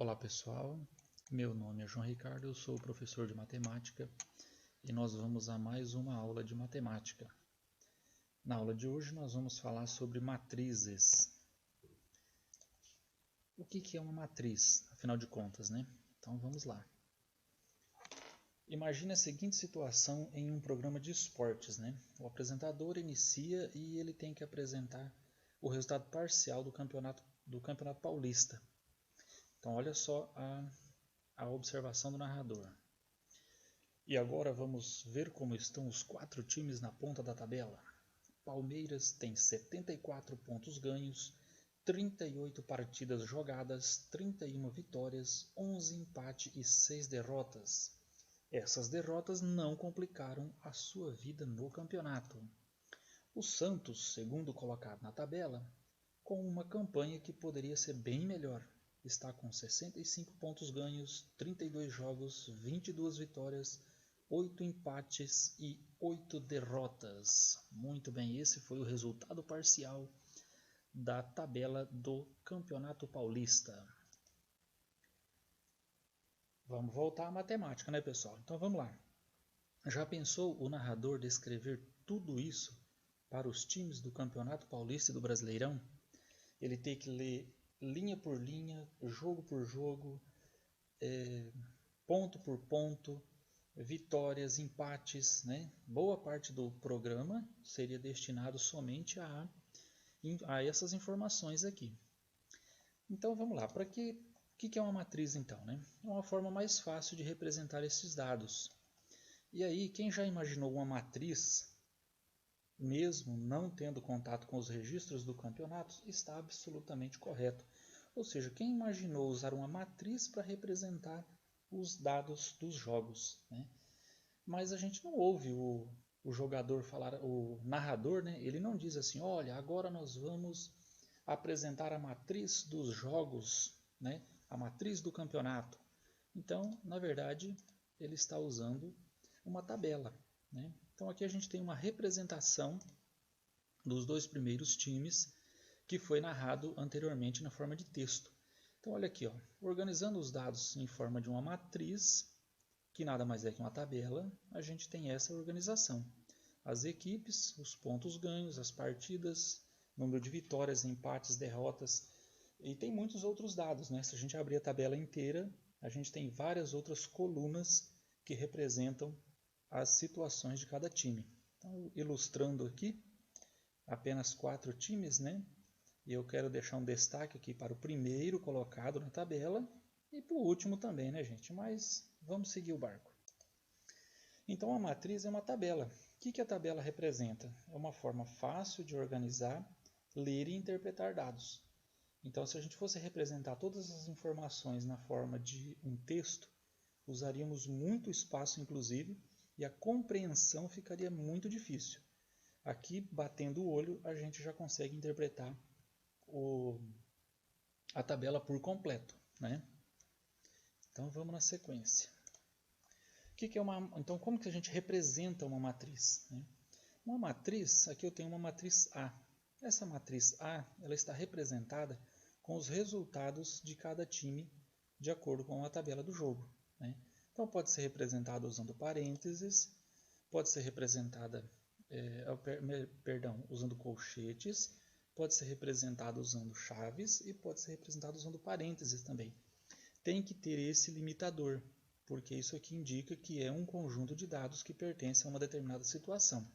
Olá pessoal, meu nome é João Ricardo, eu sou professor de matemática e nós vamos a mais uma aula de matemática. Na aula de hoje nós vamos falar sobre matrizes. O que é uma matriz, afinal de contas, né? Então vamos lá. Imagine a seguinte situação em um programa de esportes, né? O apresentador inicia e ele tem que apresentar o resultado parcial do campeonato paulista. Então olha só a observação do narrador. E agora vamos ver como estão os 4 times na ponta da tabela. Palmeiras tem 74 pontos ganhos, 38 partidas jogadas, 31 vitórias, 11 empates e 6 derrotas. Essas derrotas não complicaram a sua vida no campeonato. O Santos, segundo colocado na tabela, com uma campanha que poderia ser bem melhor, está com 65 pontos ganhos, 32 jogos, 22 vitórias, 8 empates e 8 derrotas. Muito bem, esse foi o resultado parcial da tabela do Campeonato Paulista. Vamos voltar à matemática, né, pessoal? Então vamos lá. Já pensou o narrador descrever tudo isso para os times do Campeonato Paulista e do Brasileirão? Ele tem que ler linha por linha, jogo por jogo, ponto por ponto, vitórias, empates, né? Boa parte do programa seria destinado somente a essas informações aqui. Então vamos lá, para que é uma matriz então? Né? É uma forma mais fácil de representar esses dados. E aí, quem já imaginou uma matriz, mesmo não tendo contato com os registros do campeonato, está absolutamente correto. Ou seja, quem imaginou usar uma matriz para representar os dados dos jogos, né? Mas a gente não ouve o jogador falar, o narrador, né? Ele não diz assim, olha, agora nós vamos apresentar a matriz dos jogos, né? A matriz do campeonato. Então, na verdade, ele está usando uma tabela, né? Então aqui a gente tem uma representação dos 2 primeiros times que foi narrado anteriormente na forma de texto. Então olha aqui, ó, organizando os dados em forma de uma matriz, que nada mais é que uma tabela, a gente tem essa organização. As equipes, os pontos ganhos, as partidas, número de vitórias, empates, derrotas, e tem muitos outros dados, né? Se a gente abrir a tabela inteira, a gente tem várias outras colunas que representam as situações de cada time. Então, ilustrando aqui, apenas 4 times, né? E eu quero deixar um destaque aqui para o primeiro colocado na tabela e para o último também, né, gente? Mas vamos seguir o barco. Então, a matriz é uma tabela. O que a tabela representa? É uma forma fácil de organizar, ler e interpretar dados. Então, se a gente fosse representar todas as informações na forma de um texto, usaríamos muito espaço, inclusive, e a compreensão ficaria muito difícil. Aqui, batendo o olho, a gente já consegue interpretar a tabela por completo, né? Então vamos na sequência. Então como que a gente representa uma matriz? Né? Uma matriz, aqui eu tenho uma matriz A. Essa matriz A, ela está representada com os resultados de cada time de acordo com a tabela do jogo, né? Então pode ser representada usando parênteses, pode ser representada usando colchetes, pode ser representada usando chaves e pode ser representada usando parênteses também. Tem que ter esse limitador, porque isso aqui indica que é um conjunto de dados que pertence a uma determinada situação.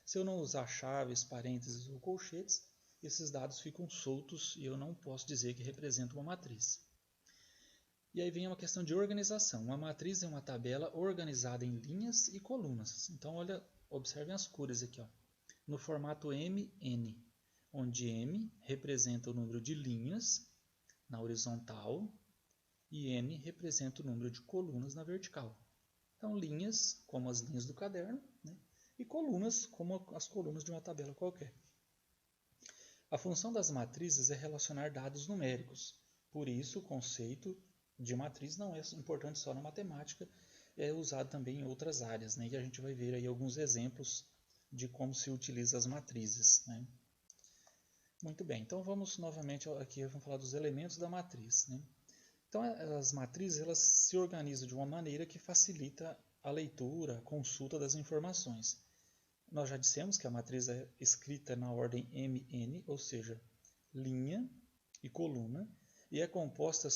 Se eu não usar chaves, parênteses ou colchetes, esses dados ficam soltos e eu não posso dizer que representa uma matriz. E aí vem uma questão de organização. Uma matriz é uma tabela organizada em linhas e colunas. Então, observem as cores aqui, ó. No formato MN, onde M representa o número de linhas na horizontal e N representa o número de colunas na vertical. Então, linhas, como as linhas do caderno, né? E colunas, como as colunas de uma tabela qualquer. A função das matrizes é relacionar dados numéricos. Por isso, o conceito de matriz não é importante só na matemática, é usado também em outras áreas, né? E a gente vai ver aí alguns exemplos de como se utiliza as matrizes, né? Muito bem, então vamos novamente aqui, vamos falar dos elementos da matriz, né? Então, as matrizes elas se organizam de uma maneira que facilita a leitura, a consulta das informações. Nós já dissemos que a matriz é escrita na ordem MN, ou seja, linha e coluna, e é composta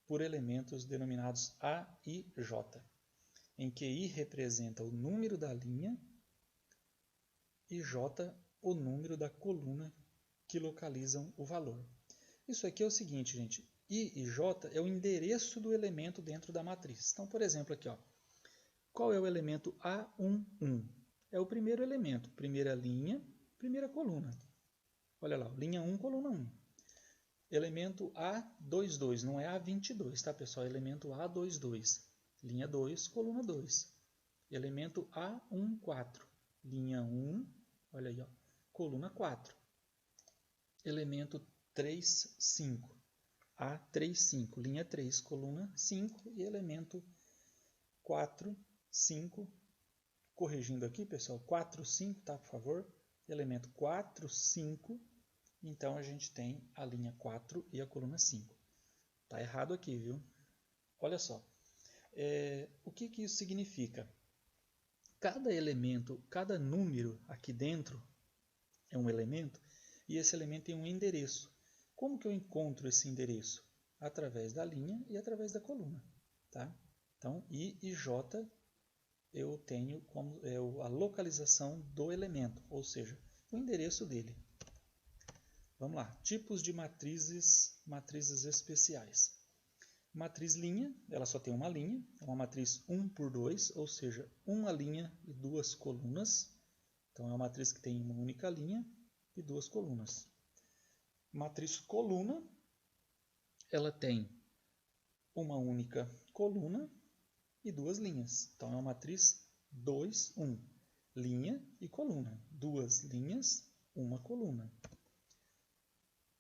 por elementos denominados A e J, em que I representa o número da linha e J o número da coluna que localizam o valor. Isso aqui é o seguinte, gente, I e J é o endereço do elemento dentro da matriz. Então, por exemplo, aqui, ó, qual é o elemento A11? É o primeiro elemento, primeira linha, primeira coluna. Olha lá, linha 1, coluna 1. Elemento A22, não é A22, tá, pessoal? É elemento A22, linha 2, coluna 2. Elemento A14, linha 1, olha aí, ó, coluna 4. Elemento 35, A35, linha 3, coluna 5. E elemento 4, 5, corrigindo aqui, pessoal, 4, 5, tá, por favor? Elemento 4, 5. Então, a gente tem a linha 4 e a coluna 5. Tá errado aqui, viu? Olha só. O que isso significa? Cada elemento, cada número aqui dentro é um elemento e esse elemento tem um endereço. Como que eu encontro esse endereço? Através da linha e através da coluna. Tá? Então, I e J eu tenho como a localização do elemento, ou seja, o endereço dele. Vamos lá, tipos de matrizes especiais. Matriz linha, ela só tem uma linha, é uma matriz 1 por 2, ou seja, uma linha e duas colunas. Então, é uma matriz que tem uma única linha e duas colunas. Matriz coluna, ela tem uma única coluna e duas linhas. Então, é uma matriz 2, 1. Linha e coluna. Duas linhas, uma coluna.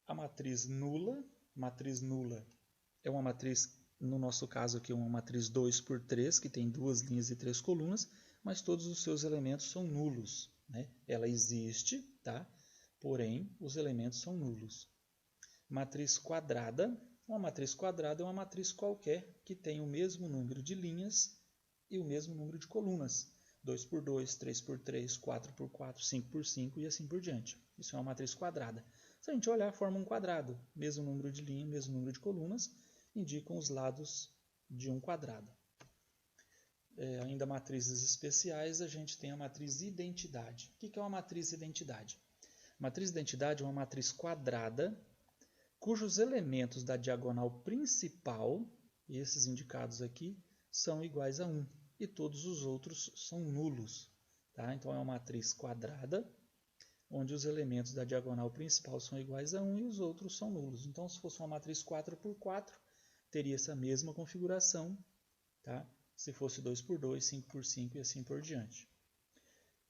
A matriz nula é uma matriz, no nosso caso aqui, uma matriz 2 por 3, que tem duas linhas e três colunas, mas todos os seus elementos são nulos. Né? Ela existe, tá? Porém, os elementos são nulos. Matriz quadrada. Uma matriz quadrada é uma matriz qualquer que tem o mesmo número de linhas e o mesmo número de colunas. 2 por 2, 3 por 3, 4 por 4, 5 por 5 e assim por diante. Isso é uma matriz quadrada. Se a gente olhar, forma um quadrado. Mesmo número de linhas, mesmo número de colunas, indicam os lados de um quadrado. Ainda matrizes especiais, a gente tem a matriz identidade. O que é uma matriz identidade? Matriz identidade é uma matriz quadrada, cujos elementos da diagonal principal, esses indicados aqui, são iguais a 1, e todos os outros são nulos. Tá? Então, é uma matriz quadrada, onde os elementos da diagonal principal são iguais a 1 e os outros são nulos. Então, se fosse uma matriz 4 por 4, teria essa mesma configuração, tá? Se fosse 2 por 2, 5 por 5 e assim por diante.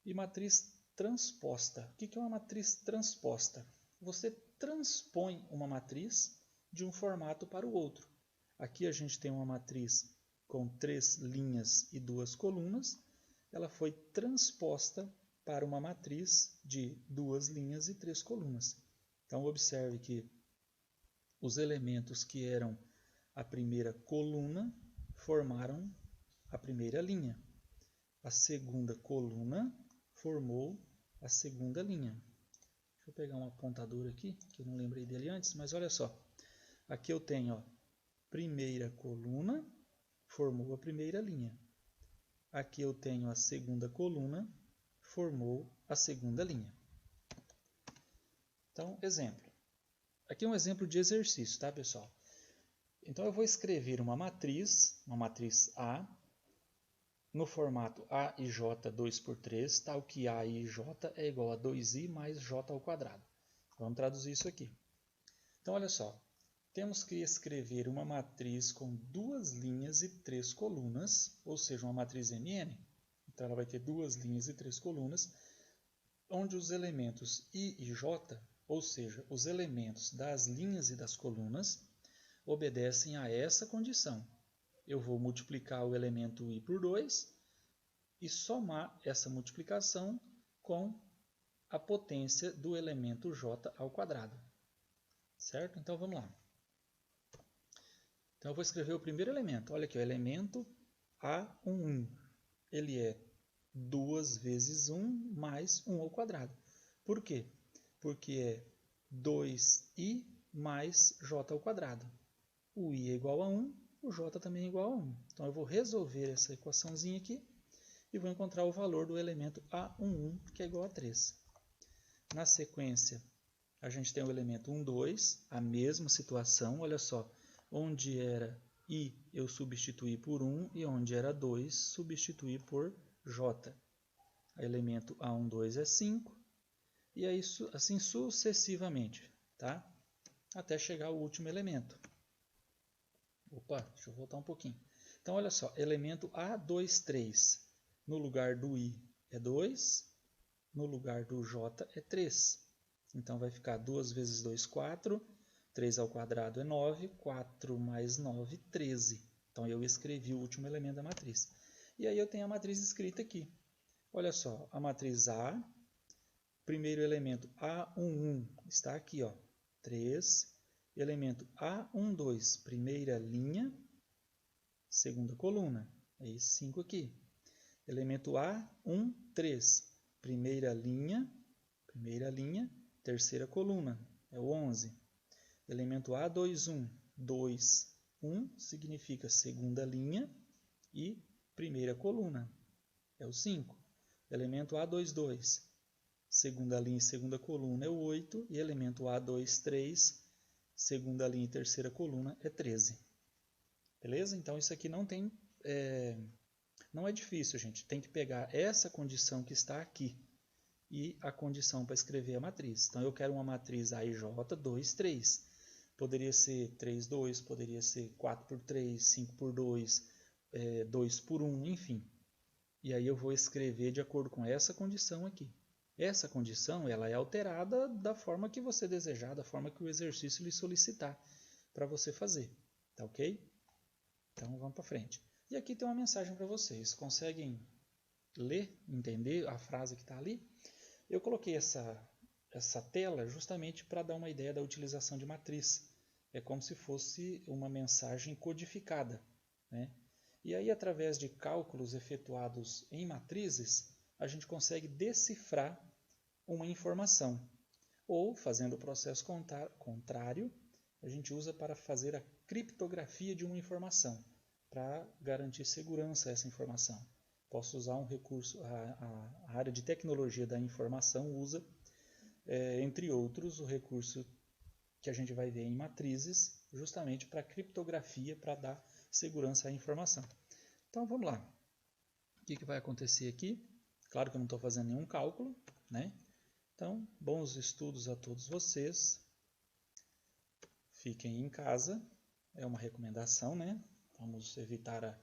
E matriz transposta. O que é uma matriz transposta? Você transpõe uma matriz de um formato para o outro. Aqui a gente tem uma matriz com 3 linhas e 2 colunas. Ela foi transposta para uma matriz de 2 linhas e 3 colunas. Então, observe que os elementos que eram a primeira coluna formaram a primeira linha. A segunda coluna formou a segunda linha. Deixa eu pegar um apontador aqui, que eu não lembrei dele antes, mas olha só. Aqui eu tenho, ó, primeira coluna, formou a primeira linha. Aqui eu tenho a segunda coluna, formou a segunda linha. Então, exemplo. Aqui é um exemplo de exercício, tá, pessoal? Então, eu vou escrever uma matriz A, no formato A e J 2 por 3, tal que A e J é igual a 2i mais J ao quadrado. Vamos traduzir isso aqui. Então, olha só. Temos que escrever uma matriz com 2 linhas e 3 colunas, ou seja, uma matriz MN. Então, ela vai ter 2 linhas e 3 colunas, onde os elementos I e J, ou seja, os elementos das linhas e das colunas, obedecem a essa condição. Eu vou multiplicar o elemento I por 2 e somar essa multiplicação com a potência do elemento J ao quadrado. Certo? Então, vamos lá. Então eu vou escrever o primeiro elemento. Olha aqui, o elemento A11. Ele é 2 vezes 1 mais 1 ao quadrado. Por quê? Porque é 2i mais j ao quadrado. O i é igual a 1, o j também é igual a 1. Então eu vou resolver essa equaçãozinha aqui e vou encontrar o valor do elemento A11, que é igual a 3. Na sequência, a gente tem o elemento 1, 2, a mesma situação. Olha só, onde era i eu substituí por 1 e onde era 2 substituí por j. O elemento A1, 2 é 5 e aí, assim sucessivamente, tá? Até chegar ao último elemento. Opa, deixa eu voltar um pouquinho. Então, olha só, elemento A2, 3. No lugar do i é 2, no lugar do j é 3. Então, vai ficar 2 vezes 2, 4. 3 ao quadrado é 9. 4 mais 9, 13. Então, eu escrevi o último elemento da matriz. E aí, eu tenho a matriz escrita aqui. Olha só, a matriz A, primeiro elemento A11 está aqui, ó, 3. Elemento A12, primeira linha, segunda coluna, é esse 5 aqui. Elemento A13, primeira linha, terceira coluna, é o 11. Elemento A21, 2, 1 significa segunda linha e primeira coluna, é o 5. Elemento A22, segunda linha e segunda coluna é o 8, e elemento A23, segunda linha e terceira coluna é 13. Beleza? Então isso aqui não é difícil, gente. Tem que pegar essa condição que está aqui e a condição para escrever a matriz. Então eu quero uma matriz AIJ 2, 3. Poderia ser 3, 2, poderia ser 4 por 3, 5 por 2, 2 por 1, enfim. E aí eu vou escrever de acordo com essa condição aqui. Essa condição ela é alterada da forma que você desejar, da forma que o exercício lhe solicitar para você fazer. Tá ok? Então vamos para frente. E aqui tem uma mensagem para vocês. Conseguem ler, entender a frase que está ali? Eu coloquei essa tela justamente para dar uma ideia da utilização de matriz. É como se fosse uma mensagem codificada, né? E aí, através de cálculos efetuados em matrizes, a gente consegue decifrar uma informação. Ou, fazendo o processo contrário, a gente usa para fazer a criptografia de uma informação, para garantir segurança a essa informação. Posso usar um recurso, a área de tecnologia da informação usa, entre outros, o recurso que a gente vai ver em matrizes, justamente para criptografia, para dar segurança à informação. Então vamos lá. O que vai acontecer aqui? Claro que eu não estou fazendo nenhum cálculo, né? Então, bons estudos a todos vocês. Fiquem em casa, é uma recomendação, né? Vamos evitar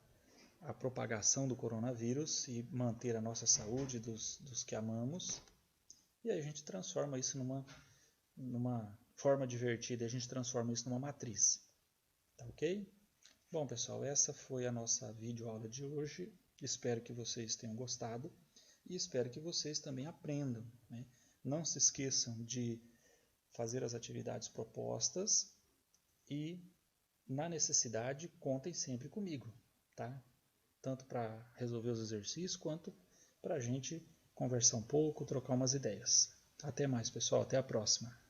a propagação do coronavírus e manter a nossa saúde dos que amamos. E aí a gente transforma isso numa forma divertida, a gente transforma isso numa matriz. Tá ok? Bom, pessoal, essa foi a nossa videoaula de hoje. Espero que vocês tenham gostado e espero que vocês também aprendam, né? Não se esqueçam de fazer as atividades propostas e, na necessidade, contem sempre comigo, tá? Tanto para resolver os exercícios quanto para a gente conversar um pouco, trocar umas ideias. Até mais, pessoal. Até a próxima.